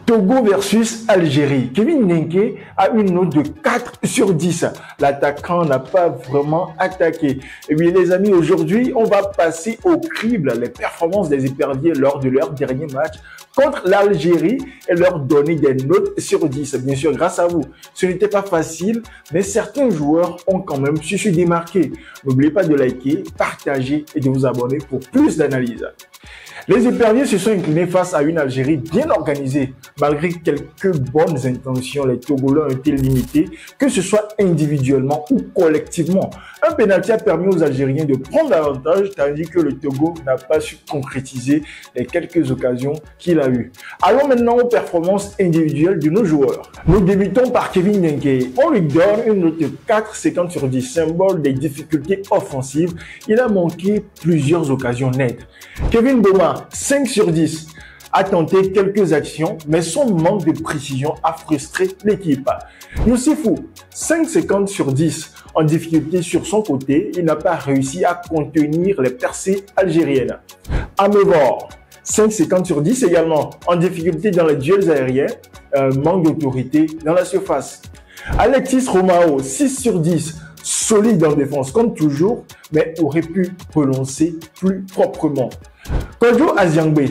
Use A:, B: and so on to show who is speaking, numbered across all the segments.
A: Togo versus Algérie. Kevin Dengue a une note de 4 sur 10. L'attaquant n'a pas vraiment attaqué. Et bien les amis, aujourd'hui, on va passer au crible les performances des éperviers lors de leur dernier match contre l'Algérie et leur donner des notes sur 10. Bien sûr, grâce à vous. Ce n'était pas facile, mais certains joueurs ont quand même su se démarquer. N'oubliez pas de liker, partager et de vous abonner pour plus d'analyses. Les éperviers se sont inclinés face à une Algérie bien organisée. Malgré quelques bonnes intentions, les Togolais ont été limités, que ce soit individuellement ou collectivement. Un pénalty a permis aux Algériens de prendre l'avantage, tandis que le Togo n'a pas su concrétiser les quelques occasions qu'il a eues. Allons maintenant aux performances individuelles de nos joueurs. Nous débutons par Kevin Dengue. On lui donne une note de 4,50 sur 10, symbole des difficultés offensives. Il a manqué plusieurs occasions nettes. Kevin Boma, 5 sur 10, a tenté quelques actions, mais son manque de précision a frustré l'équipe. Youssifou, 5,50 sur 10, en difficulté sur son côté, il n'a pas réussi à contenir les percées algériennes. Amevor, 5,50 sur 10 également, en difficulté dans les duels aériens, manque d'autorité dans la surface. Alexis Romao, 6 sur 10, solide en défense comme toujours, mais aurait pu relancer plus proprement. Kojo Aziangbe,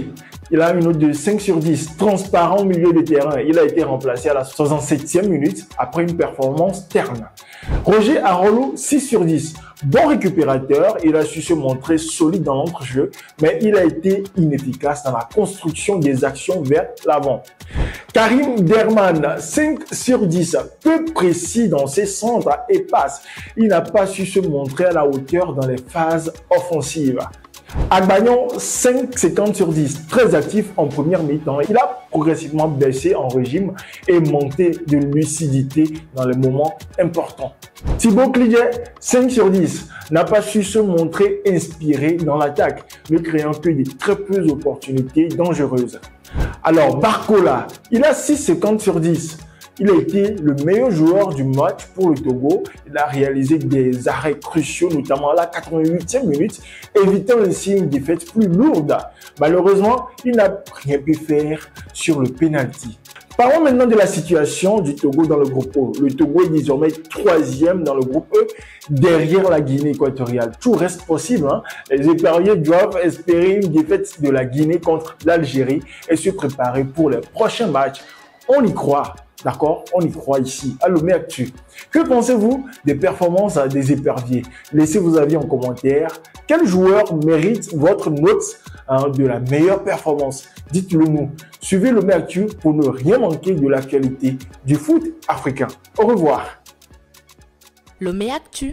A: il a une note de 5 sur 10, transparent au milieu de terrain. Il a été remplacé à la 67e minute après une performance terne. Roger Arolo, 6 sur 10, bon récupérateur, il a su se montrer solide dans l'entrejeu, mais il a été inefficace dans la construction des actions vers l'avant. Karim Derman, 5 sur 10, peu précis dans ses centres et passes. Il n'a pas su se montrer à la hauteur dans les phases offensives. Agbagnon, 5,50 sur 10, très actif en première mi-temps. Il a progressivement baissé en régime et monté de lucidité dans les moments importants. Thibaut Cliget, 5 sur 10, n'a pas su se montrer inspiré dans l'attaque, ne créant que de très peu d'opportunités dangereuses. Alors Barcola, il a 6,50 sur 10. Il a été le meilleur joueur du match pour le Togo. Il a réalisé des arrêts cruciaux, notamment à la 88e minute, évitant ainsi une défaite plus lourde. Malheureusement, il n'a rien pu faire sur le penalty. Parlons maintenant de la situation du Togo dans le groupe E. Le Togo est désormais 3e dans le groupe E, derrière la Guinée équatoriale. Tout reste possible. Les éperviers doivent espérer une défaite de la Guinée contre l'Algérie et se préparer pour les prochains matchs. On y croit. D'accord, on y croit ici, à Lomé Actu. Que pensez-vous des performances des éperviers? Laissez vos avis en commentaire. Quel joueur mérite votre note de la meilleure performance? Dites-le nous. Suivez Lomé Actu pour ne rien manquer de l'actualité du foot africain. Au revoir.
B: Lomé Actu.